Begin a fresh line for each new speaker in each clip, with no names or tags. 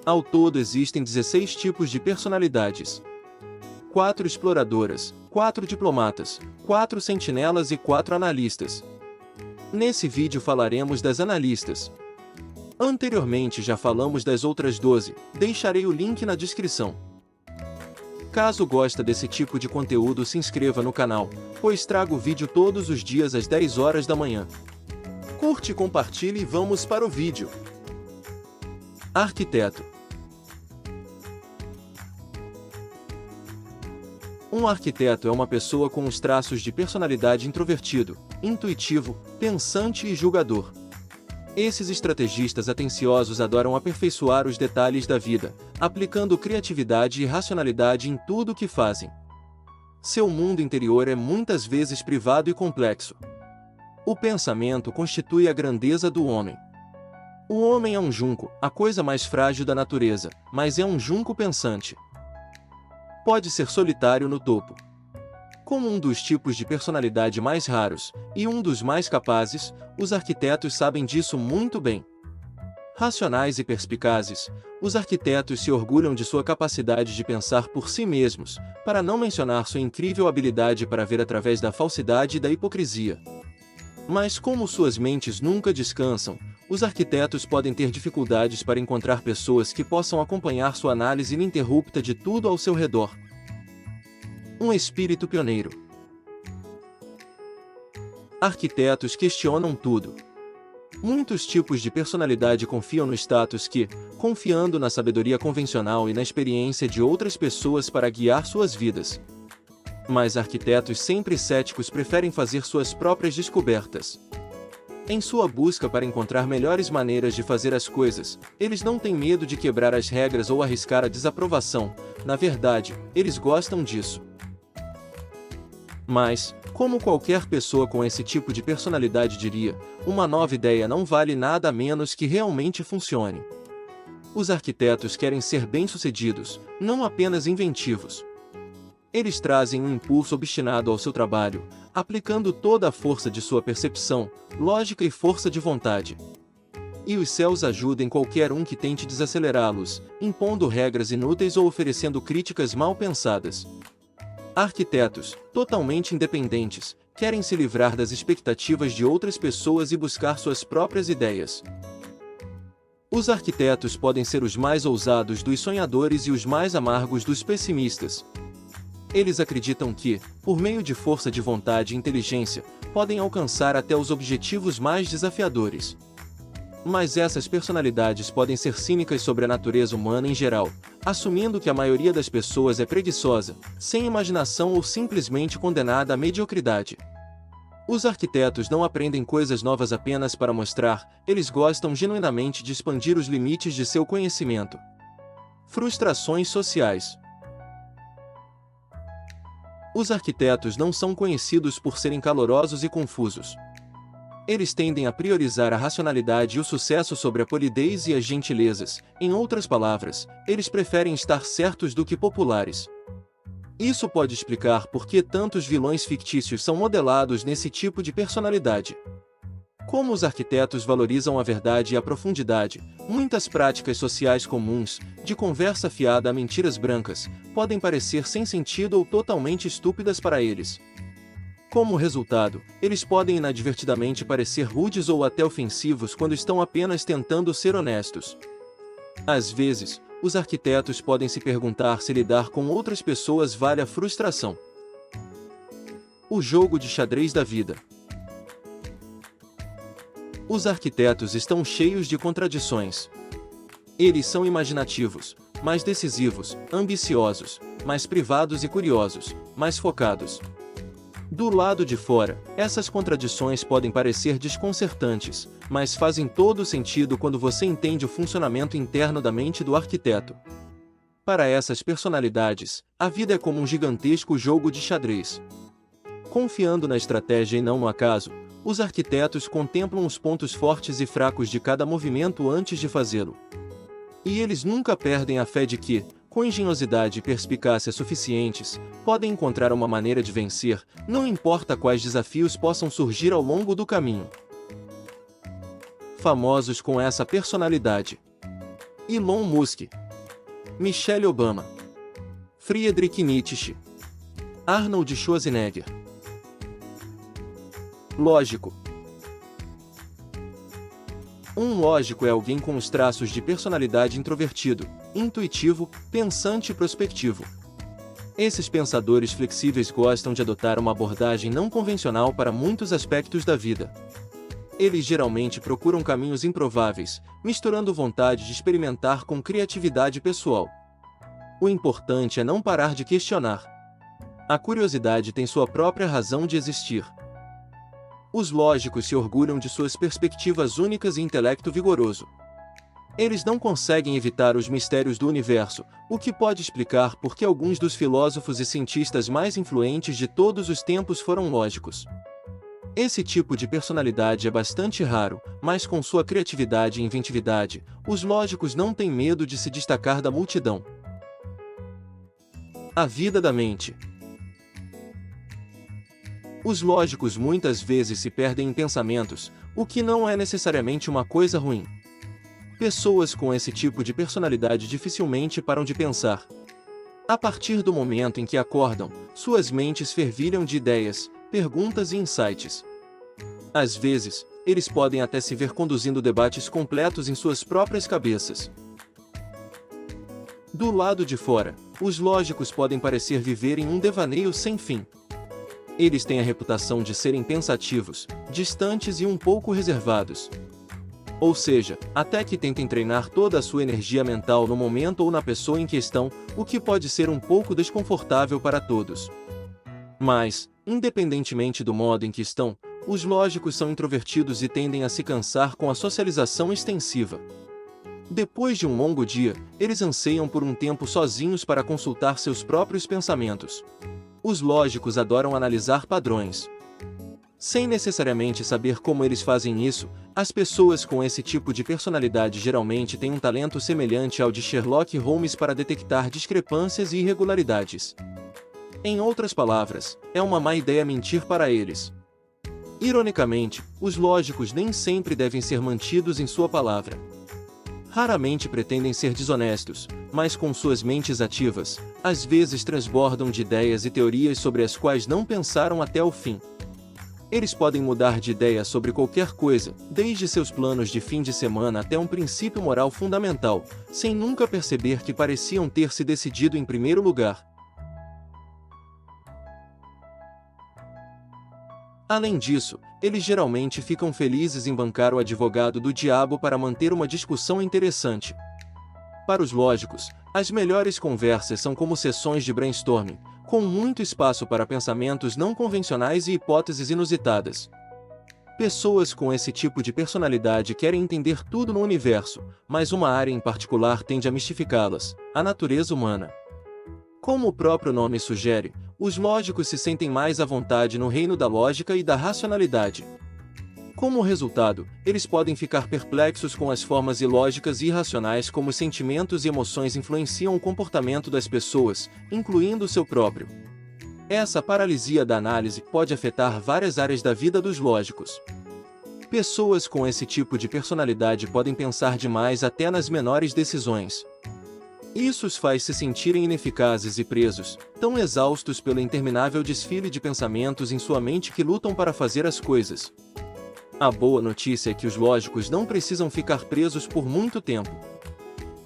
Ao todo existem 16 tipos de personalidades. 4 exploradoras, 4 diplomatas, 4 sentinelas e 4 analistas. Nesse vídeo falaremos das analistas. Anteriormente já falamos das outras 12, deixarei o link na descrição. Caso goste desse tipo de conteúdo, se inscreva no canal, pois trago vídeo todos os dias às 10 horas da manhã. Curte, compartilhe e vamos para o vídeo. Arquiteto. Um arquiteto é uma pessoa com os traços de personalidade introvertido, intuitivo, pensante e julgador. Esses estrategistas atenciosos adoram aperfeiçoar os detalhes da vida, aplicando criatividade e racionalidade em tudo o que fazem. Seu mundo interior é muitas vezes privado e complexo. O pensamento constitui a grandeza do homem. O homem é um junco, a coisa mais frágil da natureza, mas é um junco pensante. Pode ser solitário no topo. Como um dos tipos de personalidade mais raros, e um dos mais capazes, os arquitetos sabem disso muito bem. Racionais e perspicazes, os arquitetos se orgulham de sua capacidade de pensar por si mesmos, para não mencionar sua incrível habilidade para ver através da falsidade e da hipocrisia. Mas como suas mentes nunca descansam, os arquitetos podem ter dificuldades para encontrar pessoas que possam acompanhar sua análise ininterrupta de tudo ao seu redor. Um espírito pioneiro. Arquitetos questionam tudo. Muitos tipos de personalidade confiam no status que, confiando na sabedoria convencional e na experiência de outras pessoas para guiar suas vidas. Mas arquitetos sempre céticos preferem fazer suas próprias descobertas. Em sua busca para encontrar melhores maneiras de fazer as coisas, eles não têm medo de quebrar as regras ou arriscar a desaprovação. Na verdade, eles gostam disso. Mas, como qualquer pessoa com esse tipo de personalidade diria, uma nova ideia não vale nada a menos que realmente funcione. Os arquitetos querem ser bem-sucedidos, não apenas inventivos. Eles trazem um impulso obstinado ao seu trabalho, aplicando toda a força de sua percepção, lógica e força de vontade. E os céus ajudem qualquer um que tente desacelerá-los, impondo regras inúteis ou oferecendo críticas mal pensadas. Arquitetos, totalmente independentes, querem se livrar das expectativas de outras pessoas e buscar suas próprias ideias. Os arquitetos podem ser os mais ousados dos sonhadores e os mais amargos dos pessimistas. Eles acreditam que, por meio de força de vontade e inteligência, podem alcançar até os objetivos mais desafiadores. Mas essas personalidades podem ser cínicas sobre a natureza humana em geral, assumindo que a maioria das pessoas é preguiçosa, sem imaginação ou simplesmente condenada à mediocridade. Os arquitetos não aprendem coisas novas apenas para mostrar, eles gostam genuinamente de expandir os limites de seu conhecimento. Frustrações sociais. Os arquitetos não são conhecidos por serem calorosos e confusos. Eles tendem a priorizar a racionalidade e o sucesso sobre a polidez e as gentilezas. Em outras palavras, eles preferem estar certos do que populares. Isso pode explicar por que tantos vilões fictícios são modelados nesse tipo de personalidade. Como os arquitetos valorizam a verdade e a profundidade, muitas práticas sociais comuns, de conversa fiada a mentiras brancas, podem parecer sem sentido ou totalmente estúpidas para eles. Como resultado, eles podem inadvertidamente parecer rudes ou até ofensivos quando estão apenas tentando ser honestos. Às vezes, os arquitetos podem se perguntar se lidar com outras pessoas vale a frustração. O jogo de xadrez da vida. Os arquitetos estão cheios de contradições. Eles são imaginativos, mais decisivos, ambiciosos, mais privados e curiosos, mais focados. Do lado de fora, essas contradições podem parecer desconcertantes, mas fazem todo sentido quando você entende o funcionamento interno da mente do arquiteto. Para essas personalidades, a vida é como um gigantesco jogo de xadrez. Confiando na estratégia e não no acaso, os arquitetos contemplam os pontos fortes e fracos de cada movimento antes de fazê-lo. E eles nunca perdem a fé de que, com engenhosidade e perspicácia suficientes, podem encontrar uma maneira de vencer, não importa quais desafios possam surgir ao longo do caminho. Famosos com essa personalidade. Elon Musk, Michelle Obama, Friedrich Nietzsche, Arnold Schwarzenegger. Lógico. Um lógico é alguém com os traços de personalidade introvertido, intuitivo, pensante e prospectivo. Esses pensadores flexíveis gostam de adotar uma abordagem não convencional para muitos aspectos da vida. Eles geralmente procuram caminhos improváveis, misturando vontade de experimentar com criatividade pessoal. O importante é não parar de questionar. A curiosidade tem sua própria razão de existir. Os lógicos se orgulham de suas perspectivas únicas e intelecto vigoroso. Eles não conseguem evitar os mistérios do universo, o que pode explicar por que alguns dos filósofos e cientistas mais influentes de todos os tempos foram lógicos. Esse tipo de personalidade é bastante raro, mas com sua criatividade e inventividade, os lógicos não têm medo de se destacar da multidão. A vida da mente. Os lógicos muitas vezes se perdem em pensamentos, o que não é necessariamente uma coisa ruim. Pessoas com esse tipo de personalidade dificilmente param de pensar. A partir do momento em que acordam, suas mentes fervilham de ideias, perguntas e insights. Às vezes, eles podem até se ver conduzindo debates completos em suas próprias cabeças. Do lado de fora, os lógicos podem parecer viver em um devaneio sem fim. Eles têm a reputação de serem pensativos, distantes e um pouco reservados. Ou seja, até que tentem treinar toda a sua energia mental no momento ou na pessoa em questão, o que pode ser um pouco desconfortável para todos. Mas, independentemente do modo em que estão, os lógicos são introvertidos e tendem a se cansar com a socialização extensiva. Depois de um longo dia, eles anseiam por um tempo sozinhos para consultar seus próprios pensamentos. Os lógicos adoram analisar padrões. Sem necessariamente saber como eles fazem isso, as pessoas com esse tipo de personalidade geralmente têm um talento semelhante ao de Sherlock Holmes para detectar discrepâncias e irregularidades. Em outras palavras, é uma má ideia mentir para eles. Ironicamente, os lógicos nem sempre devem ser mantidos em sua palavra. Raramente pretendem ser desonestos, mas com suas mentes ativas, às vezes transbordam de ideias e teorias sobre as quais não pensaram até o fim. Eles podem mudar de ideia sobre qualquer coisa, desde seus planos de fim de semana até um princípio moral fundamental, sem nunca perceber que pareciam ter se decidido em primeiro lugar. Além disso, eles geralmente ficam felizes em bancar o advogado do diabo para manter uma discussão interessante. Para os lógicos, as melhores conversas são como sessões de brainstorming, com muito espaço para pensamentos não convencionais e hipóteses inusitadas. Pessoas com esse tipo de personalidade querem entender tudo no universo, mas uma área em particular tende a mistificá-las: a natureza humana. Como o próprio nome sugere, os lógicos se sentem mais à vontade no reino da lógica e da racionalidade. Como resultado, eles podem ficar perplexos com as formas ilógicas e irracionais como os sentimentos e emoções influenciam o comportamento das pessoas, incluindo o seu próprio. Essa paralisia da análise pode afetar várias áreas da vida dos lógicos. Pessoas com esse tipo de personalidade podem pensar demais até nas menores decisões. Isso os faz se sentirem ineficazes e presos, tão exaustos pelo interminável desfile de pensamentos em sua mente que lutam para fazer as coisas. A boa notícia é que os lógicos não precisam ficar presos por muito tempo.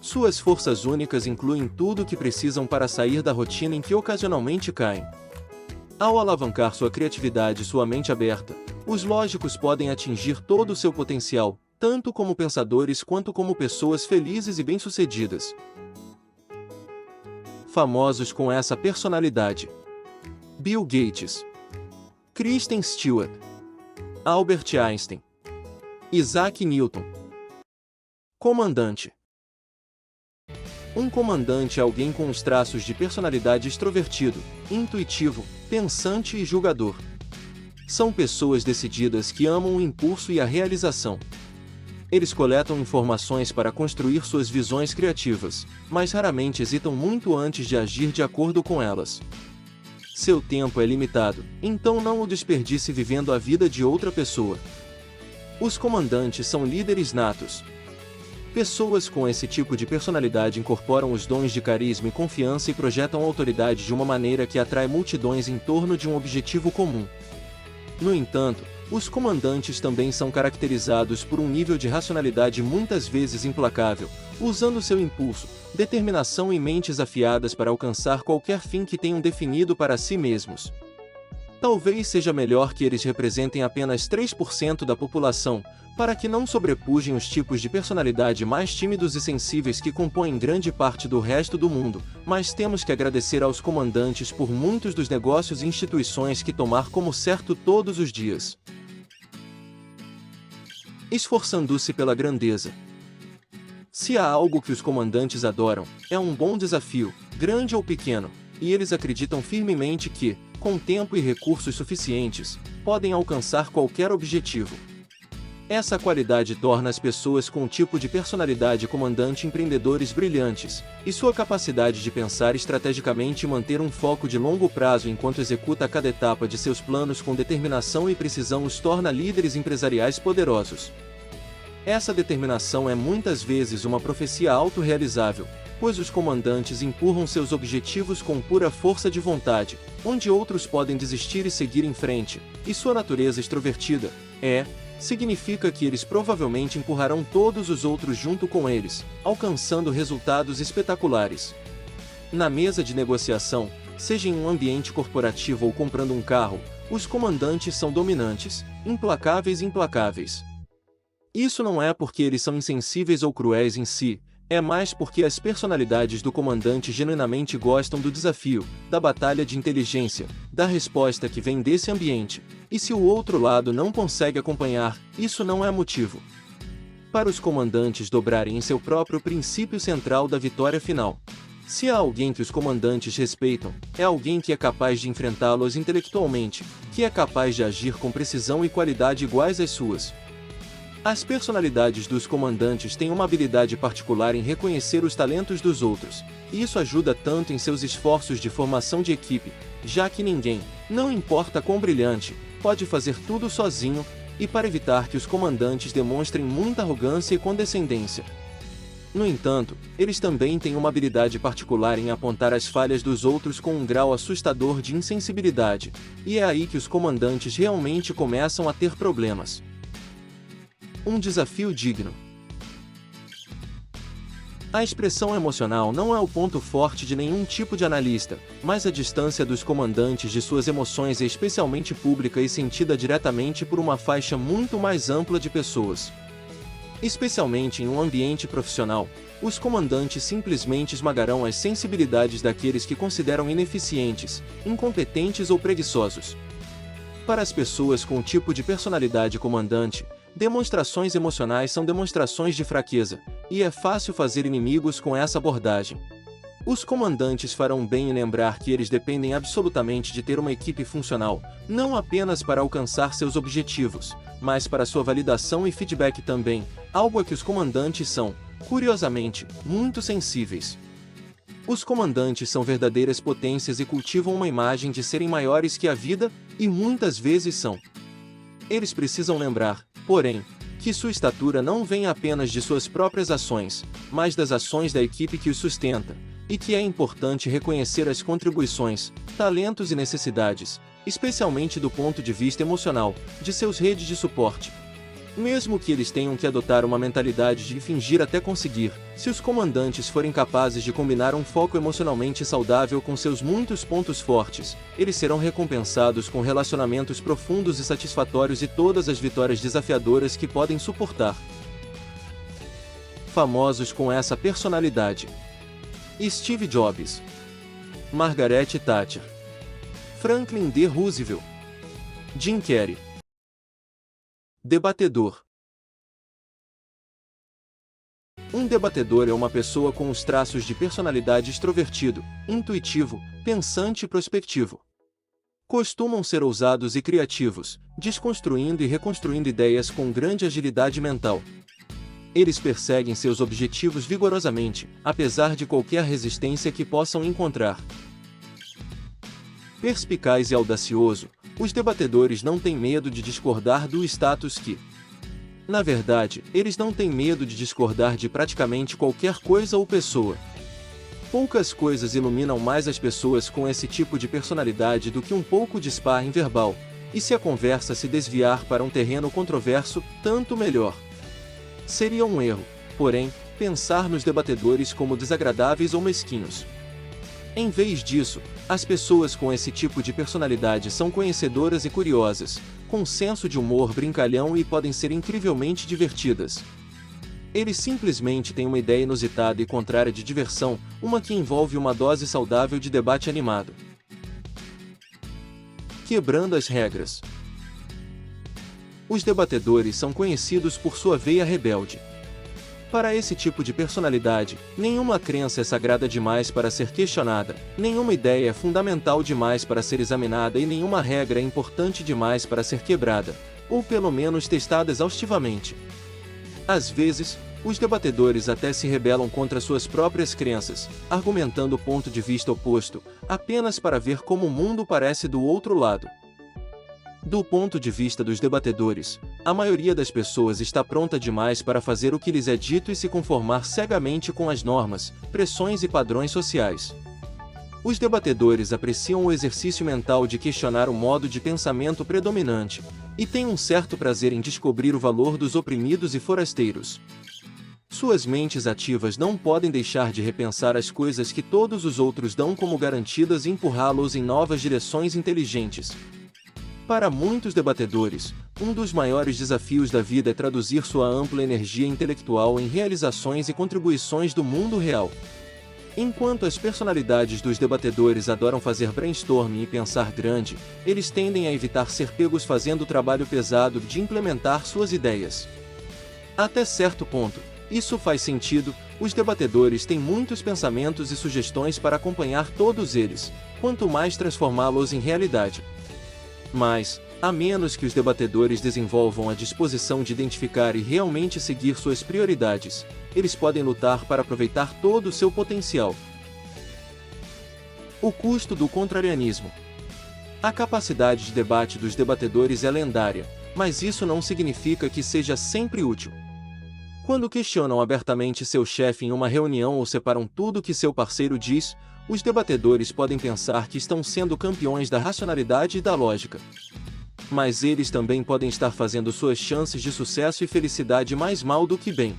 Suas forças únicas incluem tudo o que precisam para sair da rotina em que ocasionalmente caem. Ao alavancar sua criatividade e sua mente aberta, os lógicos podem atingir todo o seu potencial, tanto como pensadores quanto como pessoas felizes e bem-sucedidas. Famosos com essa personalidade: Bill Gates, Kristen Stewart, Albert Einstein, Isaac Newton. Comandante. Um comandante é alguém com os traços de personalidade extrovertido, intuitivo, pensante e julgador. São pessoas decididas que amam o impulso e a realização. Eles coletam informações para construir suas visões criativas, mas raramente hesitam muito antes de agir de acordo com elas. Seu tempo é limitado, então não o desperdice vivendo a vida de outra pessoa. Os comandantes são líderes natos. Pessoas com esse tipo de personalidade incorporam os dons de carisma e confiança e projetam autoridade de uma maneira que atrai multidões em torno de um objetivo comum. No entanto, os comandantes também são caracterizados por um nível de racionalidade muitas vezes implacável, usando seu impulso, determinação e mentes afiadas para alcançar qualquer fim que tenham definido para si mesmos. Talvez seja melhor que eles representem apenas 3% da população, para que não sobrepujem os tipos de personalidade mais tímidos e sensíveis que compõem grande parte do resto do mundo, mas temos que agradecer aos comandantes por muitos dos negócios e instituições que tomar como certo todos os dias. Esforçando-se pela grandeza. Se há algo que os comandantes adoram, é um bom desafio, grande ou pequeno, e eles acreditam firmemente que, com tempo e recursos suficientes, podem alcançar qualquer objetivo. Essa qualidade torna as pessoas com um tipo de personalidade comandante empreendedores brilhantes, e sua capacidade de pensar estrategicamente e manter um foco de longo prazo enquanto executa cada etapa de seus planos com determinação e precisão os torna líderes empresariais poderosos. Essa determinação é muitas vezes uma profecia autorrealizável, pois os comandantes empurram seus objetivos com pura força de vontade, onde outros podem desistir e seguir em frente, e sua natureza extrovertida significa que eles provavelmente empurrarão todos os outros junto com eles, alcançando resultados espetaculares. Na mesa de negociação, seja em um ambiente corporativo ou comprando um carro, os comandantes são dominantes, implacáveis. Isso não é porque eles são insensíveis ou cruéis em si, é mais porque as personalidades do comandante genuinamente gostam do desafio, da batalha de inteligência, da resposta que vem desse ambiente. E se o outro lado não consegue acompanhar, isso não é motivo para os comandantes dobrarem em seu próprio princípio central da vitória final. Se há alguém que os comandantes respeitam, é alguém que é capaz de enfrentá-los intelectualmente, que é capaz de agir com precisão e qualidade iguais às suas. As personalidades dos comandantes têm uma habilidade particular em reconhecer os talentos dos outros, e isso ajuda tanto em seus esforços de formação de equipe, já que ninguém, não importa quão brilhante, pode fazer tudo sozinho, e para evitar que os comandantes demonstrem muita arrogância e condescendência. No entanto, eles também têm uma habilidade particular em apontar as falhas dos outros com um grau assustador de insensibilidade, e é aí que os comandantes realmente começam a ter problemas. Um desafio digno. A expressão emocional não é o ponto forte de nenhum tipo de analista, mas a distância dos comandantes de suas emoções é especialmente pública e sentida diretamente por uma faixa muito mais ampla de pessoas. Especialmente em um ambiente profissional, os comandantes simplesmente esmagarão as sensibilidades daqueles que consideram ineficientes, incompetentes ou preguiçosos. Para as pessoas com o tipo de personalidade comandante, demonstrações emocionais são demonstrações de fraqueza, e é fácil fazer inimigos com essa abordagem. Os comandantes farão bem em lembrar que eles dependem absolutamente de ter uma equipe funcional, não apenas para alcançar seus objetivos, mas para sua validação e feedback também, algo a que os comandantes são, curiosamente, muito sensíveis. Os comandantes são verdadeiras potências e cultivam uma imagem de serem maiores que a vida, e muitas vezes são. Eles precisam lembrar, porém, que sua estatura não vem apenas de suas próprias ações, mas das ações da equipe que os sustenta, e que é importante reconhecer as contribuições, talentos e necessidades, especialmente do ponto de vista emocional, de seus redes de suporte. Mesmo que eles tenham que adotar uma mentalidade de fingir até conseguir, se os comandantes forem capazes de combinar um foco emocionalmente saudável com seus muitos pontos fortes, eles serão recompensados com relacionamentos profundos e satisfatórios e todas as vitórias desafiadoras que podem suportar. Famosos com essa personalidade: Steve Jobs, Margaret Thatcher, Franklin D. Roosevelt, Jim Carrey. Debatedor. Um debatedor é uma pessoa com os traços de personalidade extrovertido, intuitivo, pensante e prospectivo. Costumam ser ousados e criativos, desconstruindo e reconstruindo ideias com grande agilidade mental. Eles perseguem seus objetivos vigorosamente, apesar de qualquer resistência que possam encontrar. Perspicaz e audacioso, os debatedores não têm medo de discordar do status quo. Na verdade, eles não têm medo de discordar de praticamente qualquer coisa ou pessoa. Poucas coisas iluminam mais as pessoas com esse tipo de personalidade do que um pouco de sparring verbal, e se a conversa se desviar para um terreno controverso, tanto melhor. Seria um erro, porém, pensar nos debatedores como desagradáveis ou mesquinhos. Em vez disso, as pessoas com esse tipo de personalidade são conhecedoras e curiosas, com senso de humor brincalhão e podem ser incrivelmente divertidas. Eles simplesmente têm uma ideia inusitada e contrária de diversão, uma que envolve uma dose saudável de debate animado. Quebrando as regras. Os debatedores são conhecidos por sua veia rebelde. Para esse tipo de personalidade, nenhuma crença é sagrada demais para ser questionada, nenhuma ideia é fundamental demais para ser examinada e nenhuma regra é importante demais para ser quebrada, ou pelo menos testada exaustivamente. Às vezes, os debatedores até se rebelam contra suas próprias crenças, argumentando o ponto de vista oposto, apenas para ver como o mundo parece do outro lado. Do ponto de vista dos debatedores, a maioria das pessoas está pronta demais para fazer o que lhes é dito e se conformar cegamente com as normas, pressões e padrões sociais. Os debatedores apreciam o exercício mental de questionar o modo de pensamento predominante, e têm um certo prazer em descobrir o valor dos oprimidos e forasteiros. Suas mentes ativas não podem deixar de repensar as coisas que todos os outros dão como garantidas e empurrá-los em novas direções inteligentes. Para muitos debatedores, um dos maiores desafios da vida é traduzir sua ampla energia intelectual em realizações e contribuições do mundo real. Enquanto as personalidades dos debatedores adoram fazer brainstorming e pensar grande, eles tendem a evitar ser pegos fazendo o trabalho pesado de implementar suas ideias. Até certo ponto, isso faz sentido, os debatedores têm muitos pensamentos e sugestões para acompanhar todos eles, quanto mais transformá-los em realidade. Mas, a menos que os debatedores desenvolvam a disposição de identificar e realmente seguir suas prioridades, eles podem lutar para aproveitar todo o seu potencial. O custo do contrarianismo. A capacidade de debate dos debatedores é lendária, mas isso não significa que seja sempre útil. Quando questionam abertamente seu chefe em uma reunião ou separam tudo que seu parceiro diz, os debatedores podem pensar que estão sendo campeões da racionalidade e da lógica. Mas eles também podem estar fazendo suas chances de sucesso e felicidade mais mal do que bem.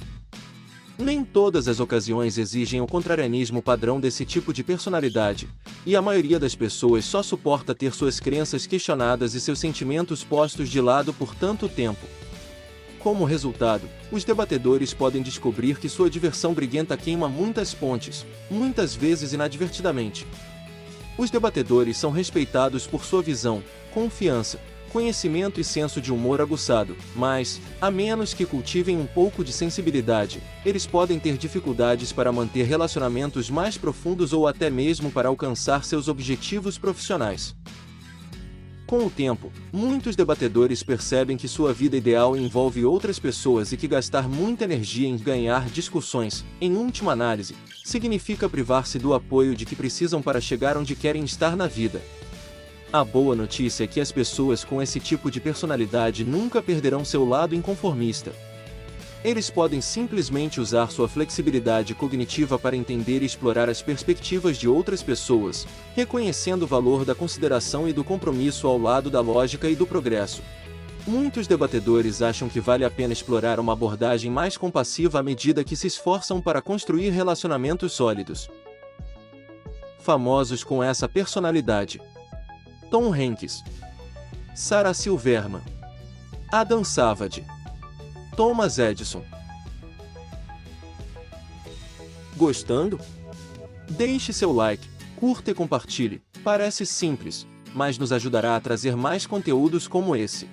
Nem todas as ocasiões exigem o contrarianismo padrão desse tipo de personalidade, e a maioria das pessoas só suporta ter suas crenças questionadas e seus sentimentos postos de lado por tanto tempo. Como resultado, os debatedores podem descobrir que sua diversão briguenta queima muitas pontes, muitas vezes inadvertidamente. Os debatedores são respeitados por sua visão, confiança, conhecimento e senso de humor aguçado, mas, a menos que cultivem um pouco de sensibilidade, eles podem ter dificuldades para manter relacionamentos mais profundos ou até mesmo para alcançar seus objetivos profissionais. Com o tempo, muitos debatedores percebem que sua vida ideal envolve outras pessoas e que gastar muita energia em ganhar discussões, em última análise, significa privar-se do apoio de que precisam para chegar onde querem estar na vida. A boa notícia é que as pessoas com esse tipo de personalidade nunca perderão seu lado inconformista. Eles podem simplesmente usar sua flexibilidade cognitiva para entender e explorar as perspectivas de outras pessoas, reconhecendo o valor da consideração e do compromisso ao lado da lógica e do progresso. Muitos debatedores acham que vale a pena explorar uma abordagem mais compassiva à medida que se esforçam para construir relacionamentos sólidos. Famosos com essa personalidade: Tom Hanks, Sarah Silverman, Adam Savage, Thomas Edison. Gostando? Deixe seu like, curta e compartilhe. Parece simples, mas nos ajudará a trazer mais conteúdos como esse.